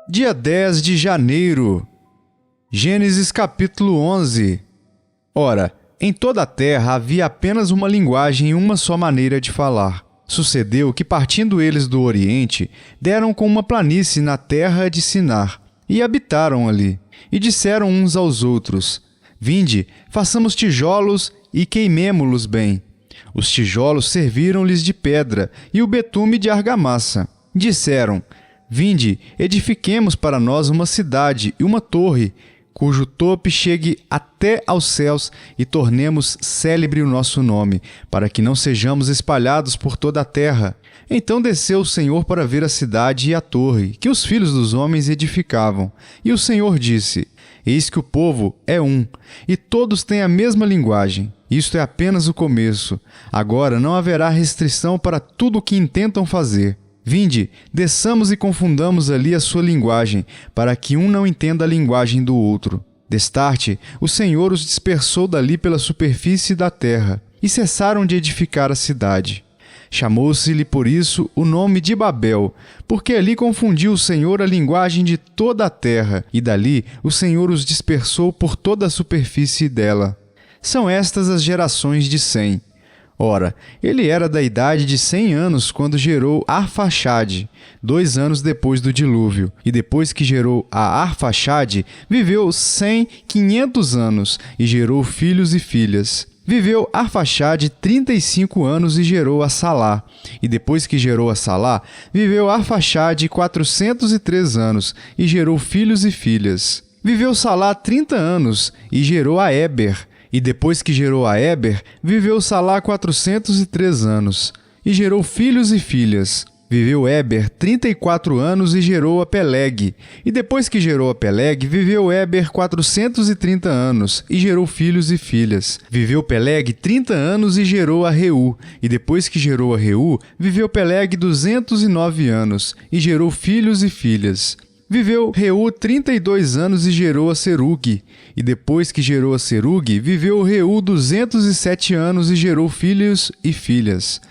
Dia 10 de janeiro. Gênesis capítulo 11. Ora, em toda a terra havia apenas uma linguagem e uma só maneira de falar. Sucedeu que, partindo eles do Oriente, deram com uma planície na terra de Sinar, e habitaram ali. E disseram uns aos outros: Vinde, façamos tijolos e queimemo-los bem. Os tijolos serviram-lhes de pedra, e o betume de argamassa. Disseram: Vinde, edifiquemos para nós uma cidade e uma torre, cujo tope chegue até aos céus, e tornemos célebre o nosso nome, para que não sejamos espalhados por toda a terra. Então desceu o Senhor para ver a cidade e a torre, que os filhos dos homens edificavam. E o Senhor disse: Eis que o povo é um, e todos têm a mesma linguagem. Isto é apenas o começo. Agora não haverá restrição para tudo o que intentam fazer. Vinde, desçamos e confundamos ali a sua linguagem, para que um não entenda a linguagem do outro. Destarte, o Senhor os dispersou dali pela superfície da terra, e cessaram de edificar a cidade. Chamou-se-lhe por isso o nome de Babel, porque ali confundiu o Senhor a linguagem de toda a terra, e dali o Senhor os dispersou por toda a superfície dela. São estas as gerações de Sem. Ora, ele era da idade de 100 anos quando gerou Arfaxade, 2 anos depois do dilúvio. E depois que gerou a Arfaxade, viveu Sem 500 anos e gerou filhos e filhas. Viveu Arfaxade 35 anos e gerou a Salá. E depois que gerou a Salá, viveu Arfaxade 403 anos e gerou filhos e filhas. Viveu Salá 30 anos e gerou a Éber. E depois que gerou a Éber, viveu Salá 403 anos, e gerou filhos e filhas. Viveu Éber 34 anos e gerou a Peleg. E depois que gerou a Peleg, viveu Éber 430 anos, e gerou filhos e filhas. Viveu Peleg 30 anos e gerou a Reu. E depois que gerou a Reu, viveu Peleg 209 anos, e gerou filhos e filhas. Viveu Reu 32 anos e gerou a Serugue. E depois que gerou a Serugue, viveu Reu 207 anos e gerou filhos e filhas.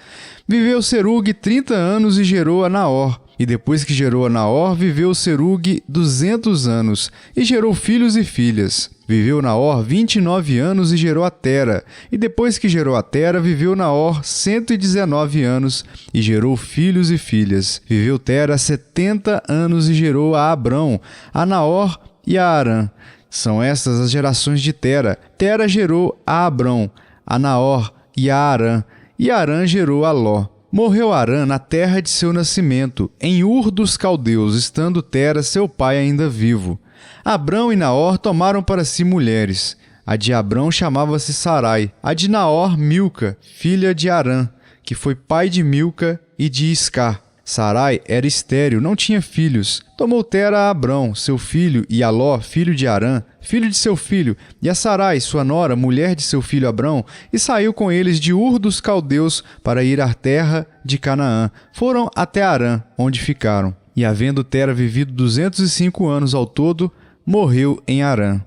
Viveu Serugue 30 anos e gerou a Naor. E depois que gerou a Naor, viveu Serugue 200 anos e gerou filhos e filhas. Viveu Naor 29 anos e gerou a Tera. E depois que gerou a Tera, viveu Naor 119 anos e gerou filhos e filhas. Viveu Tera 70 anos e gerou a Abrão, a Naor e a Arã. São estas as gerações de Tera. Tera gerou a Abrão, a Naor e a Arã. E Arã gerou a Ló. Morreu Arã na terra de seu nascimento, em Ur dos Caldeus, estando Tera, seu pai, ainda vivo. Abrão e Naor tomaram para si mulheres. A de Abrão chamava-se Sarai, a de Naor, Milca, filha de Arã, que foi pai de Milca e de Iscar. Sarai era estéril, não tinha filhos. Tomou Tera a Abrão, seu filho, e a Ló, filho de Arã, filho de seu filho, e a Sarai, sua nora, mulher de seu filho Abrão, e saiu com eles de Ur dos Caldeus para ir à terra de Canaã. Foram até Arã, onde ficaram. E havendo Tera vivido 205 anos ao todo, morreu em Arã.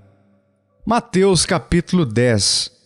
Mateus capítulo 10.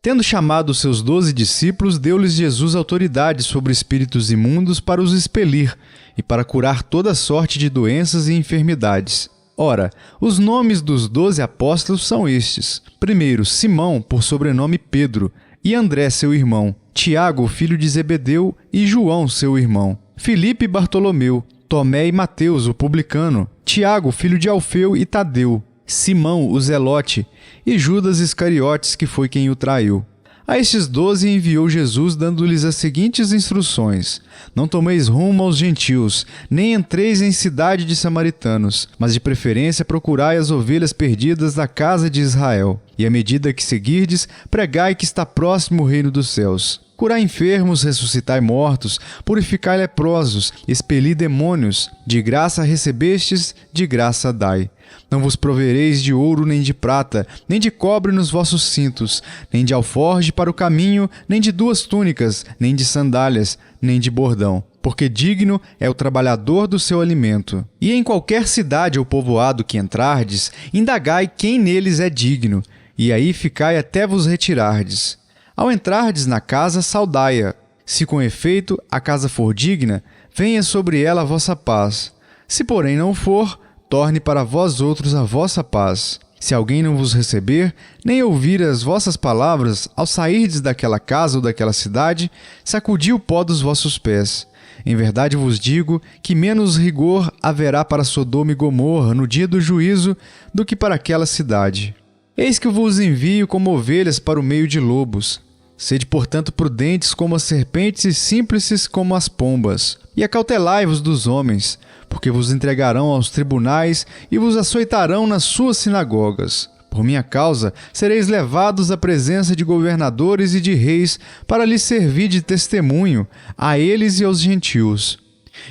Tendo chamado os seus 12 discípulos, deu-lhes Jesus autoridade sobre espíritos imundos para os expelir e para curar toda sorte de doenças e enfermidades. Ora, os nomes dos 12 apóstolos são estes. Primeiro, Simão, por sobrenome Pedro, e André, seu irmão, Tiago, filho de Zebedeu, e João, seu irmão, Filipe e Bartolomeu, Tomé e Mateus, o publicano, Tiago, filho de Alfeu e Tadeu, Simão, o Zelote, e Judas Iscariotes, que foi quem o traiu. A estes 12 enviou Jesus, dando-lhes as seguintes instruções: Não tomeis rumo aos gentios, nem entreis em cidade de samaritanos, mas de preferência procurai as ovelhas perdidas da casa de Israel. E à medida que seguirdes, pregai que está próximo o reino dos céus. Curai enfermos, ressuscitai mortos, purificai leprosos, expeli demônios. De graça recebestes, de graça dai. Não vos provereis de ouro nem de prata, nem de cobre nos vossos cintos, nem de alforje para o caminho, nem de 2 túnicas, nem de sandálias, nem de bordão. Porque digno é o trabalhador do seu alimento. E em qualquer cidade ou povoado que entrardes, indagai quem neles é digno, e aí ficai até vos retirardes. Ao entrardes na casa, saudai-a. Se com efeito a casa for digna, venha sobre ela a vossa paz. Se porém não for, torne para vós outros a vossa paz. Se alguém não vos receber, nem ouvir as vossas palavras, ao sairdes daquela casa ou daquela cidade, sacudi o pó dos vossos pés. Em verdade vos digo que menos rigor haverá para Sodoma e Gomorra no dia do juízo do que para aquela cidade. Eis que vos envio como ovelhas para o meio de lobos. Sede, portanto, prudentes como as serpentes e simples como as pombas. E acautelai-vos dos homens, porque vos entregarão aos tribunais e vos açoitarão nas suas sinagogas. Por minha causa, sereis levados à presença de governadores e de reis para lhes servir de testemunho a eles e aos gentios.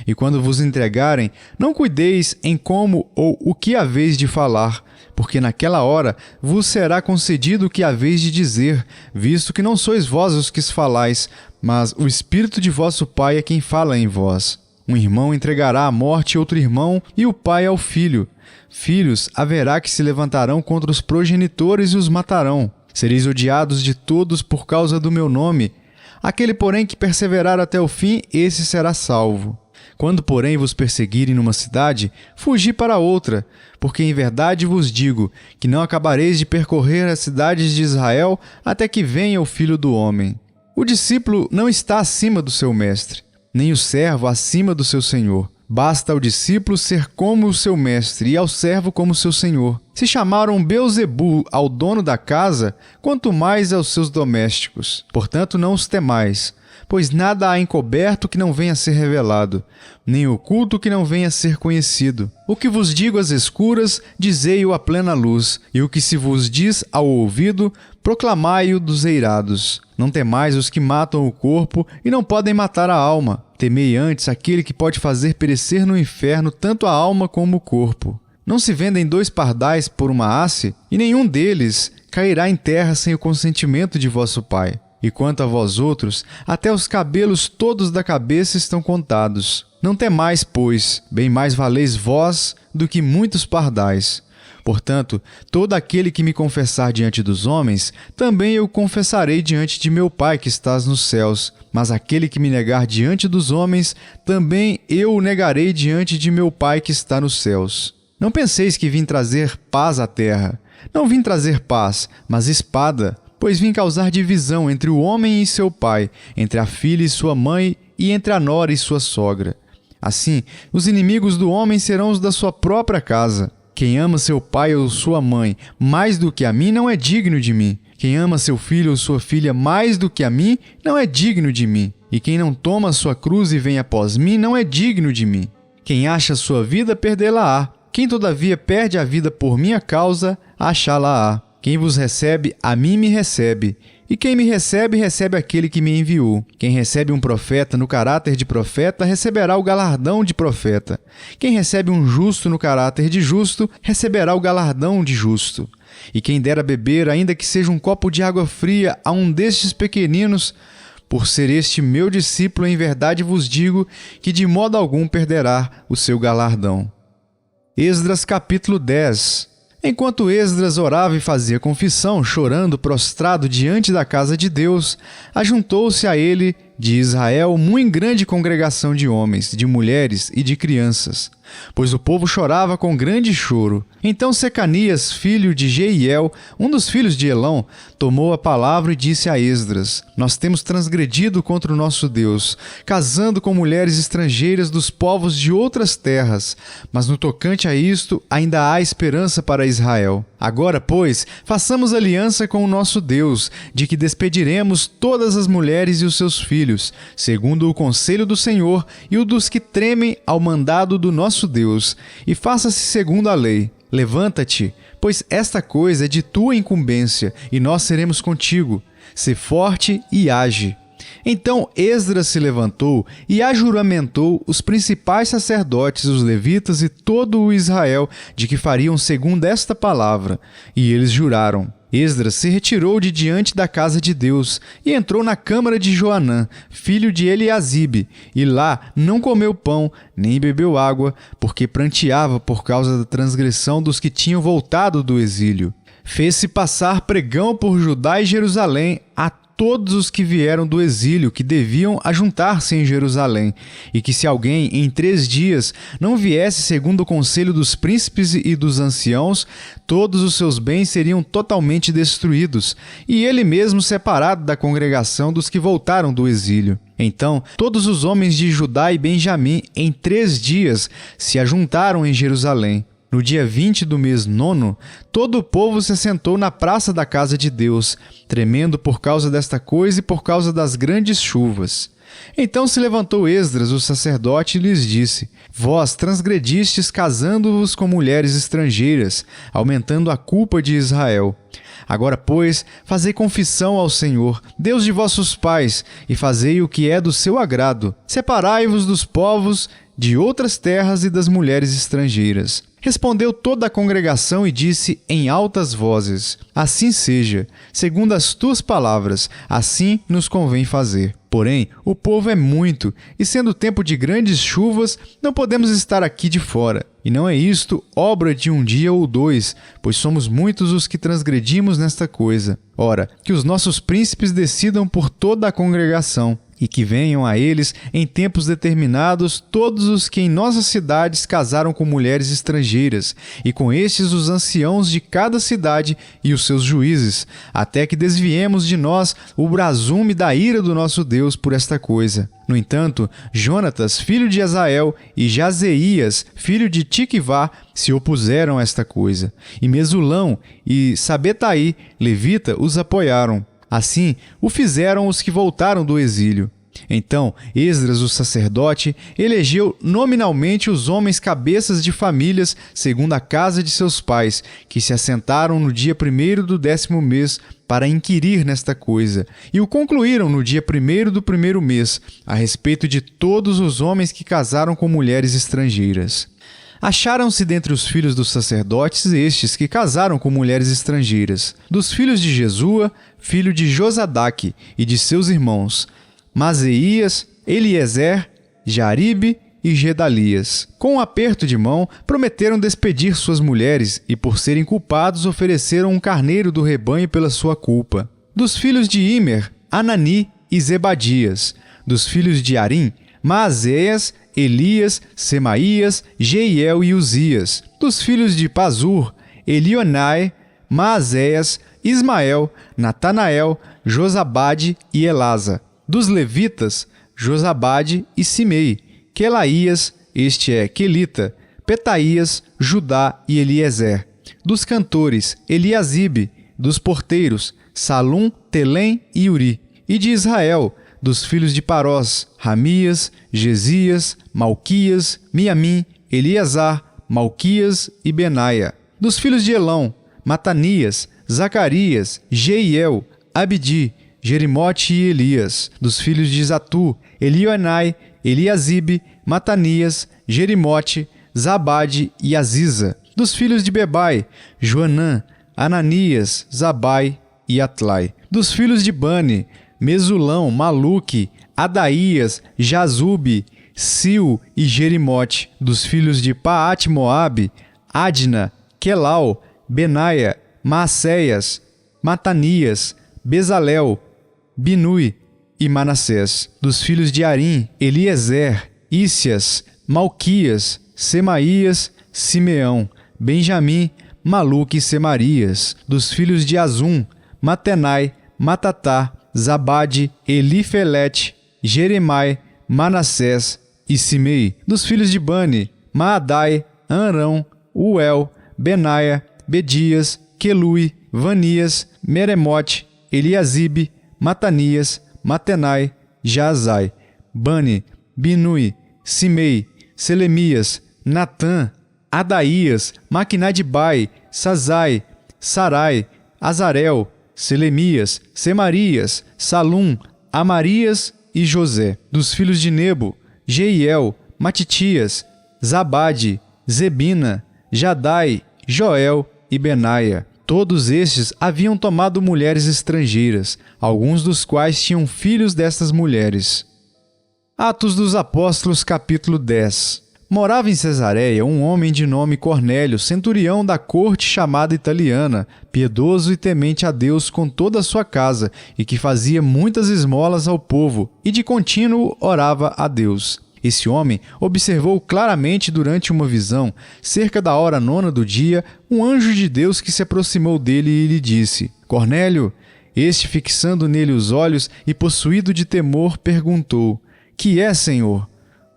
E quando vos entregarem, não cuideis em como ou o que haveis de falar, porque naquela hora vos será concedido o que haveis de dizer, visto que não sois vós os que falais, mas o Espírito de vosso Pai é quem fala em vós. Um irmão entregará à morte outro irmão, e o pai ao filho. Filhos haverá que se levantarão contra os progenitores e os matarão. Sereis odiados de todos por causa do meu nome. Aquele, porém, que perseverar até o fim, esse será salvo. Quando, porém, vos perseguirem numa cidade, fugi para outra, porque em verdade vos digo que não acabareis de percorrer as cidades de Israel até que venha o Filho do Homem. O discípulo não está acima do seu mestre, nem o servo acima do seu senhor. Basta ao discípulo ser como o seu mestre e ao servo como seu senhor. Se chamaram Beelzebu ao dono da casa, quanto mais aos seus domésticos. Portanto, não os temais, pois nada há encoberto que não venha a ser revelado, nem oculto que não venha a ser conhecido. O que vos digo às escuras, dizei-o à plena luz, e o que se vos diz ao ouvido, proclamai-o dos eirados. Não temais os que matam o corpo e não podem matar a alma. Temei antes aquele que pode fazer perecer no inferno tanto a alma como o corpo. Não se vendem 2 pardais por uma haste, e nenhum deles cairá em terra sem o consentimento de vosso Pai. E quanto a vós outros, até os cabelos todos da cabeça estão contados. Não temais, pois, bem mais valeis vós do que muitos pardais. Portanto, todo aquele que me confessar diante dos homens, também eu confessarei diante de meu Pai que estás nos céus. Mas aquele que me negar diante dos homens, também eu o negarei diante de meu Pai que está nos céus. Não penseis que vim trazer paz à terra. Não vim trazer paz, mas espada, pois vim causar divisão entre o homem e seu pai, entre a filha e sua mãe, e entre a nora e sua sogra. Assim, os inimigos do homem serão os da sua própria casa. Quem ama seu pai ou sua mãe mais do que a mim não é digno de mim. Quem ama seu filho ou sua filha mais do que a mim não é digno de mim. E quem não toma sua cruz e vem após mim não é digno de mim. Quem acha sua vida, perdê-la-á. Quem todavia perde a vida por minha causa, achá-la-á. Quem vos recebe, a mim me recebe. E quem me recebe, recebe aquele que me enviou. Quem recebe um profeta no caráter de profeta, receberá o galardão de profeta. Quem recebe um justo no caráter de justo, receberá o galardão de justo. E quem der a beber, ainda que seja um copo de água fria, a um destes pequeninos, por ser este meu discípulo, em verdade vos digo que de modo algum perderá o seu galardão. Esdras capítulo 10. Enquanto Esdras orava e fazia confissão, chorando, prostrado diante da casa de Deus, ajuntou-se a ele de Israel muito grande congregação de homens, de mulheres e de crianças, pois o povo chorava com grande choro. Então Secanias, filho de Jeiel, um dos filhos de Elão, tomou a palavra e disse a Esdras: Nós temos transgredido contra o nosso Deus, casando com mulheres estrangeiras dos povos de outras terras, mas no tocante a isto ainda há esperança para Israel. Agora, pois, façamos aliança com o nosso Deus, de que despediremos todas as mulheres e os seus filhos, segundo o conselho do Senhor e o dos que tremem ao mandado do nosso Deus, e faça-se segundo a lei. Levanta-te, pois esta coisa é de tua incumbência, e nós seremos contigo. Sê forte e age. Então Esdras se levantou e ajuramentou os principais sacerdotes, os levitas e todo o Israel, de que fariam segundo esta palavra. E eles juraram. Esdras se retirou de diante da casa de Deus e entrou na câmara de Joanã, filho de Eliasibe, e lá não comeu pão, nem bebeu água, porque pranteava por causa da transgressão dos que tinham voltado do exílio. Fez-se passar pregão por Judá e Jerusalém a todos os que vieram do exílio que deviam ajuntar-se em Jerusalém, e que se alguém em 3 dias não viesse segundo o conselho dos príncipes e dos anciãos, todos os seus bens seriam totalmente destruídos, e ele mesmo separado da congregação dos que voltaram do exílio. Então, todos os homens de Judá e Benjamim, em 3 dias, se ajuntaram em Jerusalém. No dia 20 do mês 9, todo o povo se assentou na praça da casa de Deus, tremendo por causa desta coisa e por causa das grandes chuvas. Então se levantou Esdras, o sacerdote, e lhes disse: Vós transgredistes casando-vos com mulheres estrangeiras, aumentando a culpa de Israel. Agora, pois, fazei confissão ao Senhor, Deus de vossos pais, e fazei o que é do seu agrado. Separai-vos dos povos, de outras terras e das mulheres estrangeiras. Respondeu toda a congregação e disse em altas vozes: Assim seja, segundo as tuas palavras, assim nos convém fazer. Porém, o povo é muito, e sendo tempo de grandes chuvas, não podemos estar aqui de fora. E não é isto obra de um dia ou 2, pois somos muitos os que transgredimos nesta coisa. Ora, que os nossos príncipes decidam por toda a congregação, e que venham a eles em tempos determinados todos os que em nossas cidades casaram com mulheres estrangeiras, e com estes os anciãos de cada cidade e os seus juízes, até que desviemos de nós o brasume da ira do nosso Deus por esta coisa. No entanto, Jonatas, filho de Azael, e Jazeías, filho de Tiquivá, se opuseram a esta coisa, e Mesulão e Sabetaí, levita, os apoiaram. Assim o fizeram os que voltaram do exílio. Então Esdras, o sacerdote, elegeu nominalmente os homens cabeças de famílias segundo a casa de seus pais, que se assentaram no dia 1º do 10º mês para inquirir nesta coisa, e o concluíram no dia 1º do 1º mês, a respeito de todos os homens que casaram com mulheres estrangeiras. Acharam-se dentre os filhos dos sacerdotes estes que casaram com mulheres estrangeiras: dos filhos de Jesua, filho de Josadaque, e de seus irmãos, Mazeías, Eliezer, Jaribe e Gedalias. Com um aperto de mão, prometeram despedir suas mulheres e, por serem culpados, ofereceram um carneiro do rebanho pela sua culpa. Dos filhos de Imer, Anani e Zebadias. Dos filhos de Arim, Maazéias, Elias, Semaías, Jeiel e Uzias. Dos filhos de Pazur, Elionai, Maazéias, Ismael, Natanael, Josabade e Elasa. Dos levitas, Josabade e Simei, Quelaías, este é Quelita, Petaías, Judá e Eliezer. Dos cantores, Eliasibe. Dos porteiros, Salum, Telém e Uri. E de Israel, dos filhos de Parós, Ramias, Gesias, Malquias, Miamim, Eleazar, Malquias e Benaia. Dos filhos de Elão, Matanias, Zacarias, Jeiel, Abdi, Jerimote e Elias. Dos filhos de Zatu, Elionai, Eliasibe, Matanias, Jerimote, Zabade e Aziza. Dos filhos de Bebai, Joanã, Ananias, Zabai e Atlai. Dos filhos de Bani, Mesulão, Maluque, Adaías, Jazube, Sil e Jerimote. Dos filhos de Paate-Moabe, Adna, Quelau, Benaia, Maacéias, Matanias, Bezalel, Binui e Manassés. Dos filhos de Arim, Eliezer, Ícias, Malquias, Semaías, Simeão, Benjamim, Maluque e Semarias. Dos filhos de Azum, Matenai, Matatá, Zabade, Elifelete, Jeremai, Manassés e Simei. Dos filhos de Bani, Maadai, Arão, Uel, Benaia, Bedias, Quelui, Vanias, Meremote, Eliasibe, Matanias, Matenai, Jaazai, Bani, Binui, Simei, Selemias, Natã, Adaías, Maquinadibai, Sazai, Sarai, Azarel, Selemias, Semarias, Salum, Amarias e José. Dos filhos de Nebo, Jeiel, Matitias, Zabade, Zebina, Jadai, Joel e Benaia. Todos estes haviam tomado mulheres estrangeiras, alguns dos quais tinham filhos destas mulheres. Atos dos Apóstolos, capítulo 10. Morava em Cesareia um homem de nome Cornélio, centurião da corte chamada italiana, piedoso e temente a Deus com toda a sua casa, e que fazia muitas esmolas ao povo, e de contínuo orava a Deus. Esse homem observou claramente durante uma visão, cerca da hora 9ª do dia, um anjo de Deus que se aproximou dele e lhe disse: Cornélio. Este, fixando nele os olhos e possuído de temor, perguntou: Que é, Senhor?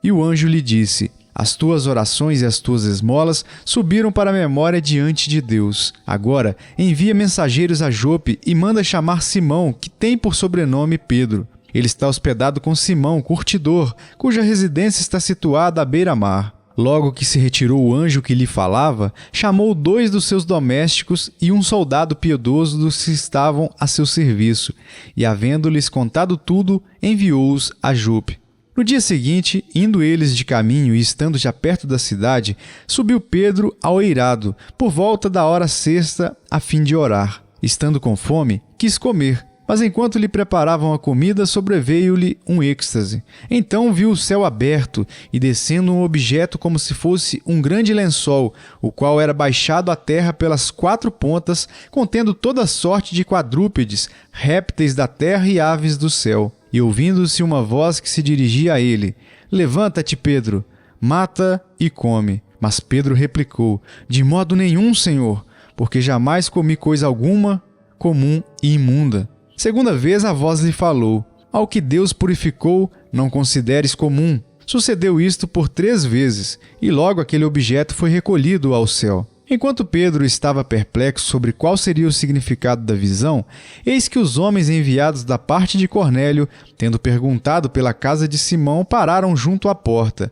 E o anjo lhe disse: As tuas orações e as tuas esmolas subiram para a memória diante de Deus. Agora, envia mensageiros a Jope e manda chamar Simão, que tem por sobrenome Pedro. Ele está hospedado com Simão, curtidor, cuja residência está situada à beira-mar. Logo que se retirou o anjo que lhe falava, chamou 2 dos seus domésticos e um soldado piedoso dos que estavam a seu serviço, e, havendo-lhes contado tudo, enviou-os a Jope. No dia seguinte, indo eles de caminho e estando já perto da cidade, subiu Pedro ao eirado, por volta da hora 6ª, a fim de orar. Estando com fome, quis comer, mas enquanto lhe preparavam a comida, sobreveio-lhe um êxtase. Então viu o céu aberto e descendo um objeto como se fosse um grande lençol, o qual era baixado à terra pelas 4 pontas, contendo toda sorte de quadrúpedes, répteis da terra e aves do céu. E ouvindo-se uma voz que se dirigia a ele: Levanta-te, Pedro, mata e come. Mas Pedro replicou: De modo nenhum, Senhor, porque jamais comi coisa alguma comum e imunda. Segunda vez a voz lhe falou: Ao que Deus purificou, não consideres comum. Sucedeu isto por 3 vezes, e logo aquele objeto foi recolhido ao céu. Enquanto Pedro estava perplexo sobre qual seria o significado da visão, eis que os homens enviados da parte de Cornélio, tendo perguntado pela casa de Simão, pararam junto à porta.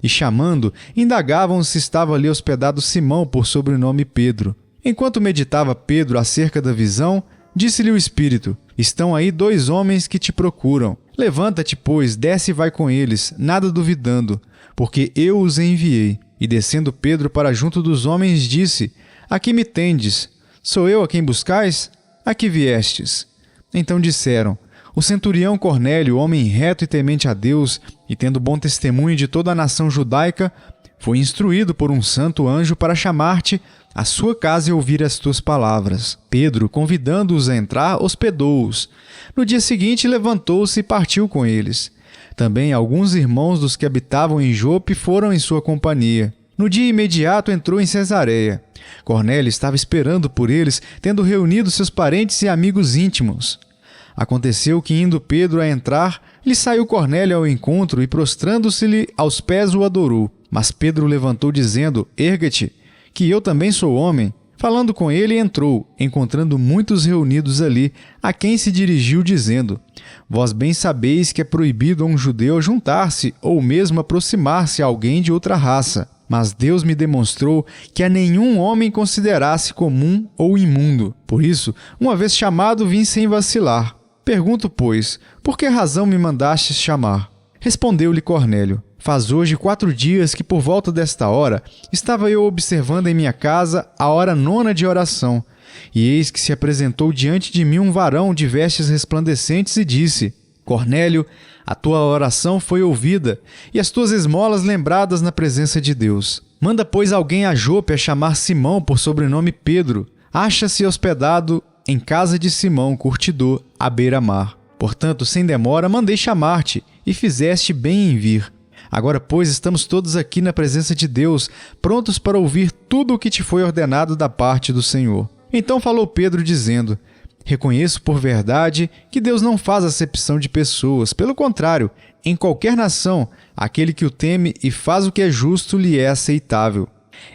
E chamando, indagavam se estava ali hospedado Simão por sobrenome Pedro. Enquanto meditava Pedro acerca da visão, disse-lhe o Espírito: Estão aí 2 homens que te procuram. Levanta-te, pois, desce e vai com eles, nada duvidando, porque eu os enviei. E descendo Pedro para junto dos homens, disse: Aqui me tendes. Sou eu a quem buscais? A que viestes? Então disseram: O centurião Cornélio, homem reto e temente a Deus, e tendo bom testemunho de toda a nação judaica, foi instruído por um santo anjo para chamar-te à sua casa e ouvir as tuas palavras. Pedro, convidando-os a entrar, hospedou-os. No dia seguinte levantou-se e partiu com eles. Também alguns irmãos dos que habitavam em Jope foram em sua companhia. No dia imediato entrou em Cesareia. Cornélio estava esperando por eles, tendo reunido seus parentes e amigos íntimos. Aconteceu que, indo Pedro a entrar, lhe saiu Cornélio ao encontro e, prostrando-se-lhe aos pés, o adorou. Mas Pedro levantou, dizendo: Erga-te, que eu também sou homem. Falando com ele, entrou, encontrando muitos reunidos ali, a quem se dirigiu, dizendo: Vós bem sabeis que é proibido a um judeu juntar-se ou mesmo aproximar-se a alguém de outra raça. Mas Deus me demonstrou que a nenhum homem considerasse comum ou imundo. Por isso, uma vez chamado, vim sem vacilar. Pergunto, pois, por que razão me mandastes chamar? Respondeu-lhe Cornélio: Faz hoje 4 dias que, por volta desta hora, estava eu observando em minha casa a hora 9ª de oração. E eis que se apresentou diante de mim um varão de vestes resplandecentes e disse: Cornélio, a tua oração foi ouvida, e as tuas esmolas lembradas na presença de Deus. Manda, pois, alguém a Jope a chamar Simão por sobrenome Pedro. Acha-se hospedado em casa de Simão, curtidor, à beira-mar. Portanto, sem demora, mandei chamar-te, e fizeste bem em vir. Agora, pois, estamos todos aqui na presença de Deus, prontos para ouvir tudo o que te foi ordenado da parte do Senhor. Então falou Pedro, dizendo: Reconheço por verdade que Deus não faz acepção de pessoas. Pelo contrário, em qualquer nação, aquele que o teme e faz o que é justo lhe é aceitável.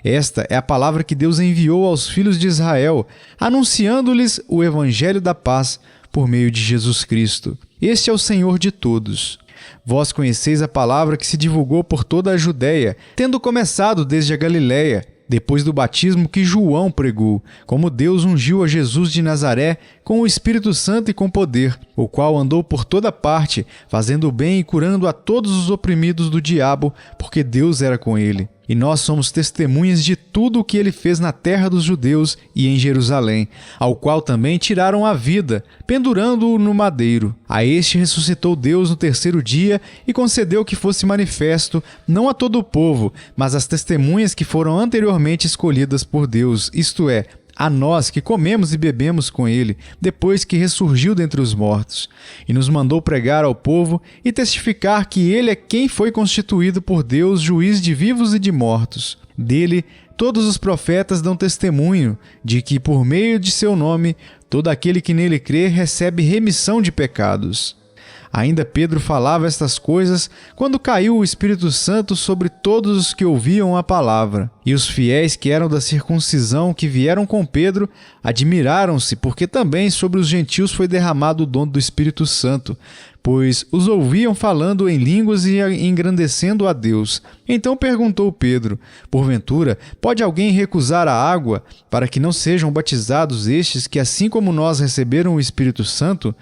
Esta é a palavra que Deus enviou aos filhos de Israel, anunciando-lhes o evangelho da paz por meio de Jesus Cristo. Este é o Senhor de todos. Vós conheceis a palavra que se divulgou por toda a Judéia, tendo começado desde a Galiléia, depois do batismo que João pregou, como Deus ungiu a Jesus de Nazaré com o Espírito Santo e com poder, o qual andou por toda parte, fazendo o bem e curando a todos os oprimidos do diabo, porque Deus era com ele. E nós somos testemunhas de tudo o que ele fez na terra dos judeus e em Jerusalém, ao qual também tiraram a vida, pendurando-o no madeiro. A este ressuscitou Deus no terceiro dia e concedeu que fosse manifesto, não a todo o povo, mas às testemunhas que foram anteriormente escolhidas por Deus, isto é, a nós que comemos e bebemos com ele, depois que ressurgiu dentre os mortos, e nos mandou pregar ao povo e testificar que ele é quem foi constituído por Deus juiz de vivos e de mortos. Dele, todos os profetas dão testemunho de que, por meio de seu nome, todo aquele que nele crê recebe remissão de pecados. Ainda Pedro falava estas coisas quando caiu o Espírito Santo sobre todos os que ouviam a palavra. E os fiéis que eram da circuncisão que vieram com Pedro admiraram-se, porque também sobre os gentios foi derramado o dom do Espírito Santo, pois os ouviam falando em línguas e engrandecendo a Deus. Então perguntou Pedro: porventura, pode alguém recusar a água para que não sejam batizados estes que, assim como nós, receberam o Espírito Santo?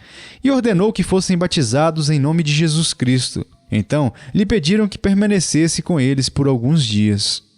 E ordenou que fossem batizados em nome de Jesus Cristo. Então lhe pediram que permanecesse com eles por alguns dias.